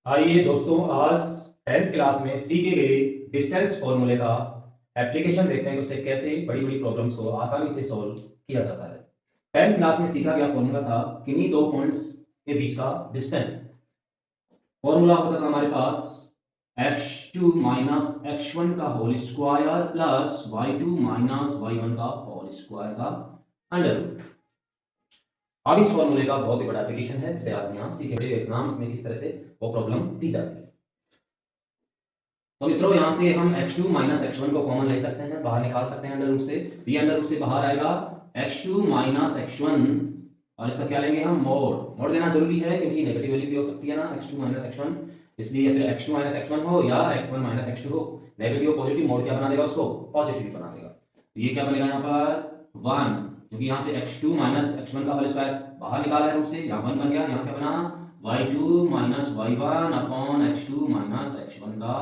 आइए दोस्तों, आज 10th क्लास में सीखे गए डिस्टेंस फॉर्मूले का एप्लीकेशन देखते हैं कि उससे कैसे बड़ी बड़ी प्रॉब्लम्स को आसानी से सॉल्व किया जाता है। 10th क्लास में सीखा गया फॉर्मूला था किन्हीं दो पॉइंट्स के बीच का डिस्टेंस। फॉर्मूला होता था हमारे पास x2 माइनस x1 का whole square plus y2 minus y1 का होल स्क्वायर का अंडर रूट। अब इस फॉर्मूले का बहुत ही बड़ा एप्लीकेशन है जिसे आज हम यहाँ सीखेंगे एग्जाम्स में किस तरह से वो प्रॉब्लम दी जाती है। तो मित्रों, यहाँ से हम x2 माइनस x1 को कॉमन ले सकते हैं, बाहर निकाल सकते हैं अंडर रूट से। तो ये अंडर रूट से बाहर आएगा x2 माइनस x1 और इसका क्या लेंगे हम मोड लेना जरूरी है क्योंकि नेगेटिव वैल्यू भी हो सकती है ना x2 माइनस x1, इसलिए फिर x2 माइनस x1 हो या x1 माइनस x2 हो, नेगेटिव पॉजिटिव मोड क्या बना देगा, उसको पॉजिटिव बना देगा। तो ये क्या बनेगा यहाँ पर 1, क्योंकि यहाँ से x2 माइनस x1 का होल स्क्वायर बाहर निकाला है रूट से, यहाँ 1 बन गया। यहाँ क्या बना y2 minus y1 upon x2 minus x1 का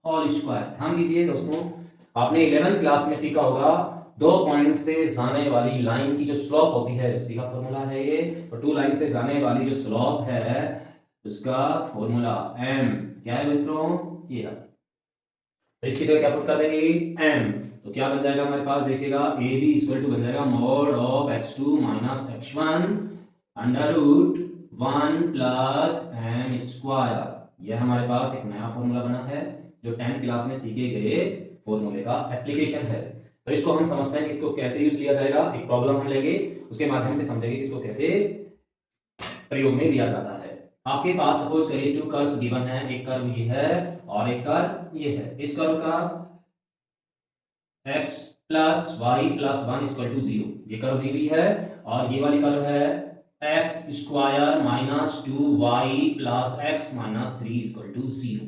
होल स्क्वायर। ध्यान दीजिए दोस्तों, आपने 11th क्लास में सीखा होगा दो पॉइंट से जाने वाली लाइन की जो स्लोप होती है, सीखा फॉर्मूला है ये। तो टू लाइन से जाने वाली जो स्लोप है उसका फॉर्मूला m क्या है मित्रों, ये है। तो इसकी जगह क्या पुट कर देंगे m, तो क्या बन जाएगा हमारे पास, देखिएगा ए बी इक्वल टू बन जाएगा mod of x2 minus x1 under root 1 plus m square. यह हमारे पास एक नया फॉर्मूला बना है जो 10th क्लास में सीखे गए फॉर्मूले का एप्लीकेशन है। तो इसको हम समझते हैं कि इसको कैसे यूज लिया जाएगा। एक प्रॉब्लम हम लेंगे, उसके माध्यम से समझेंगे कि इसको कैसे प्रयोग में लिया जाता है। आपके पास सपोज करिए टू कर्व्स गिवन है, एक कर्व ये है और एक कर्व ये है। इस कर्व का x plus Y plus 1 equal to 0 ये कर्व दी हुई है, और ये वाली कर्व है X square minus 2y plus X minus 3 equal to 0।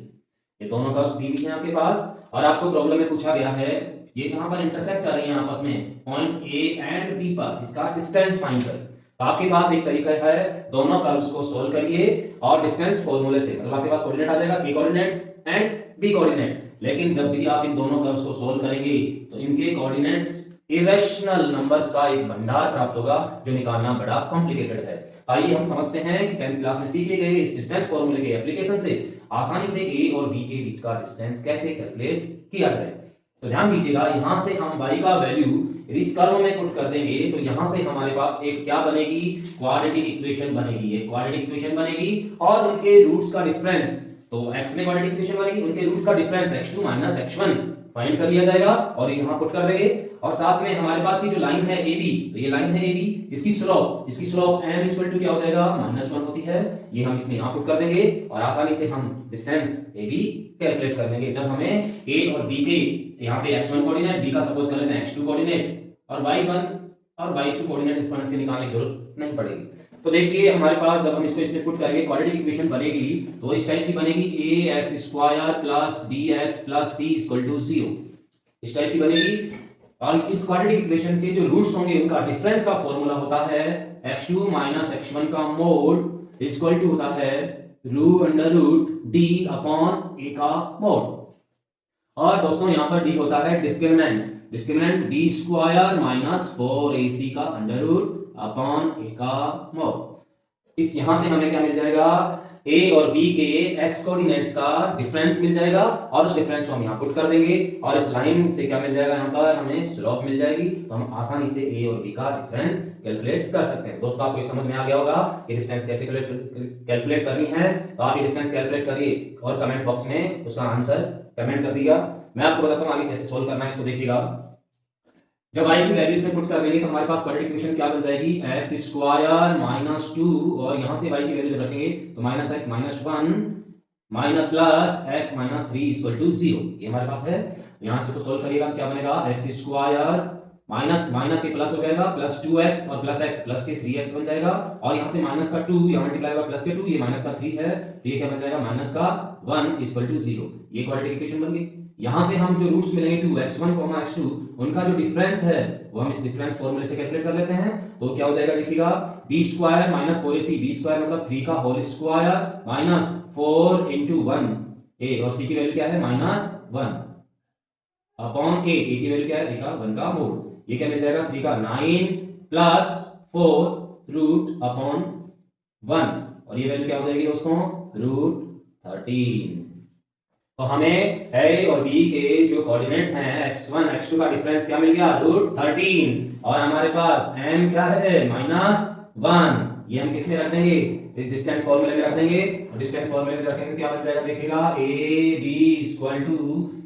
ये दोनों कर्व्स दी हुई हैं आपके पास, और आपको प्रॉब्लम में पूछा गया है ये जहां पर इंटरसेक्ट कर रही हैं आपस में पॉइंट ए एंड बी पर, इसका डिस्टेंस फाइंड करें। तो आपके पास एक तरीका है, दोनों कर्व्स को सोल्व करिए और डिस्टेंस फॉर्मूले से, मतलब आपके पास कोऑर्डिनेट आ जाएगा, ए कोऑर्डिनेट्स एंड बी कोऑर्डिनेट। लेकिन जब भी आप इन दोनों कर्व्स को सोल्व करेंगे तो इनके कोऑर्डिनेट्स इरेशनल नंबर्स का एक भंडार प्राप्त होगा जो निकालना बड़ा कॉम्प्लिकेटेड है। आइए हम समझते हैं कि 10th क्लास में सीखे गए इस डिस्टेंस फॉर्मूले के एप्लीकेशन से आसानी से ए और बी के बीच का डिस्टेंस कैसे कैलकुलेट किया जाए। तो ध्यान दीजिएगा, यहां से हम y का वैल्यू इस कर्व में पुट कर देंगे तो यहां से हमारे पास एक क्या बनेगी, क्वाड्रेटिक इक्वेशन बनेगी। एक क्वाड्रेटिक इक्वेशन बनेगी और उनके रूट्स का डिफरेंस, तो x में क्वाड्रेटिक इक्वेशन बनेगी, उनके रूट्स का difference x2 minus x1 find कर लिया जाएगा और यहां पुट कर देंगे। और साथ में हमारे पास ये जो लाइन है AB, तो ये लाइन है AB, इसकी स्लोप m इक्वल टू क्या हो जाएगा -1 होती है, ये हम इसमें यहां पुट कर देंगे और आसानी से हम डिस्टेंस AB कैलकुलेट कर लेंगे। जब हमें A और B के यहाँ पे x1 कोऑर्डिनेट, B का सपोज कर लेते हैं x2 कोऑर्डिनेट और y1 और y2 कोऑर्डिनेट इस पॉइंट से निकालने की जरूरत नहीं पड़ेगी। तो देखिए हमारे पास जब हम इसको इसमें पुट करेंगे क्वाड्रेटिक इक्वेशन बनेगी तो इस टाइप की बनेगी ax square plus bx plus c equal to 0, इस टाइप की बनेगी। और इस क्वाड्रेटिक इक्वेशन के जो रूट्स होंगे उनका डिफरेंस का फॉर्मूला होता है x2 माइनस x1 का मोड इक्वल टू होता है root under root d upon a का मोड। और दोस्तों यहाँ पर d होता है discriminant b square minus 4ac का अंडर रूट अपॉन a का मोड। इस यहां से हमें क्या मिल जाएगा, a और b के x कोऑर्डिनेट्स का डिफरेंस मिल जाएगा और उस डिफरेंस को हम यहाँ पुट कर देंगे और इस लाइन से क्या मिल जाएगा, यहाँ पर हमें स्लोप मिल जाएगी। तो हम आसानी से a और b का डिफरेंस कैलकुलेट कर सकते हैं। दोस्तों आपको समझ में आ गया होगा ये डिस्टेंस कैसे कैलकुलेट करनी है। तो आप ये डिस्टेंस कैलकुलेट करिए और कमेंट बॉक्स में उसका आंसर कमेंट कर दिया। मैं आपको बताता हूँ आगे कैसे सोल्व करना है इसको। देखिएगा, जब y की वैल्यू इसमें पुट कर देंगे तो हमारे पास क्वाड्रेटिक इक्वेशन क्या बन जाएगी, x स्क्वायर माइनस 2 और यहां से y की वैल्यू जब रखेंगे तो minus x minus 1 minus plus x minus 3 equal to 0, ये हमारे पास है। यहां से तो सोल्व करिएगा क्या बनेगा, x स्क्वायर माइनस माइनस के प्लस हो जाएगा प्लस 2x और प्लस x प्लस के 3x बन जाएगा, और यहां से माइनस का 2 यहां मल्टीप्लाई होगा प्लस के 2, ये माइनस का 3 है तो ये क्या बन जाएगा माइनस का 1 इक्वल टू 0, ये क्वाड्रेटिक इक्वेशन बन गई। यहां से हम जो रूट्स मिलेंगे 2x1 x2 उनका जो डिफरेंस है वो हम इस डिफरेंस फॉर्मूले से कैलकुलेट कर लेते हैं। तो क्या हो जाएगा देखिएगा, b square minus 4ac, b square मतलब 3 का whole square minus 4 into 1 a और c की वैल्यू क्या है -1 अपॉन a की वैल्यू क्या है, a का 1 का मोड, ये क्या मिल जाएगा 3 का 9 प्लस 4 रूट अपॉन 1 और ये वैल्यू क्या हो जाएगी दोस्तों रूट 13। तो हमें ए और बी के जो कोऑर्डिनेट्स हैं x1 x2 का डिफरेंस क्या मिल गया √13 और हमारे पास m क्या है -1। ये हम किस में रख देंगे इस डिस्टेंस फॉर्मूले में रख देंगे और डिस्टेंस फॉर्मूले में रखेंगे क्या बन जाएगा देखिएगा a b इक्वल टू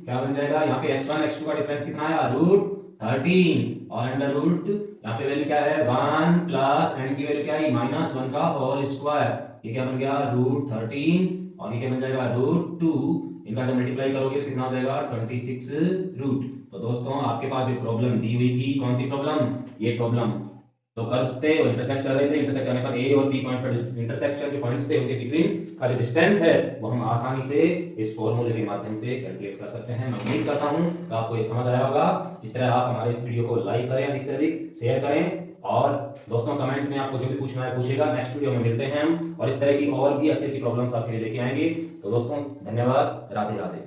क्या बन जाएगा यहाँ पे x1 x2 का डिफरेंस कितना आया √13 और अंडर रूट यहाँ पे वैल्यू क्या है 1 प्लस m की वैल्यू क्या है -1 का होल स्क्वायर। ये क्या बन गया √13 और ये क्या बन जाएगा √2। इनका जब मल्टीप्लाई करोगे तो कितना हो जाएगा 26 रूट। तो दोस्तों आपके पास जो प्रॉब्लम दी हुई थी कौन सी प्रॉब्लम ये प्रॉब्लम तो कर्व्स थे और इंटरसेक्ट कर रहे थे। इंटरसेक्ट करने पर ए और बी पॉइंट पर इंटरसेक्शन जो पॉइंट्स थे उनके बिटवीन का जो डिस्टेंस है वो हम आसानी से इस फॉर्मूले के माध्यम से कैलकुलेट कर सकते हैं। मैं उम्मीद करता हूं कि आपको ये समझ आया होगा। इस तरह आप हमारे इस वीडियो को लाइक करें, अधिक से अधिक शेयर करें और दोस्तों कमेंट में आपको जो भी पूछना है पूछेगा। नेक्स्ट वीडियो में मिलते हैं हम और इस तरह की और भी अच्छी अच्छी प्रॉब्लम्स आपके लिए लेके आएंगे। तो दोस्तों धन्यवाद, राधे राधे।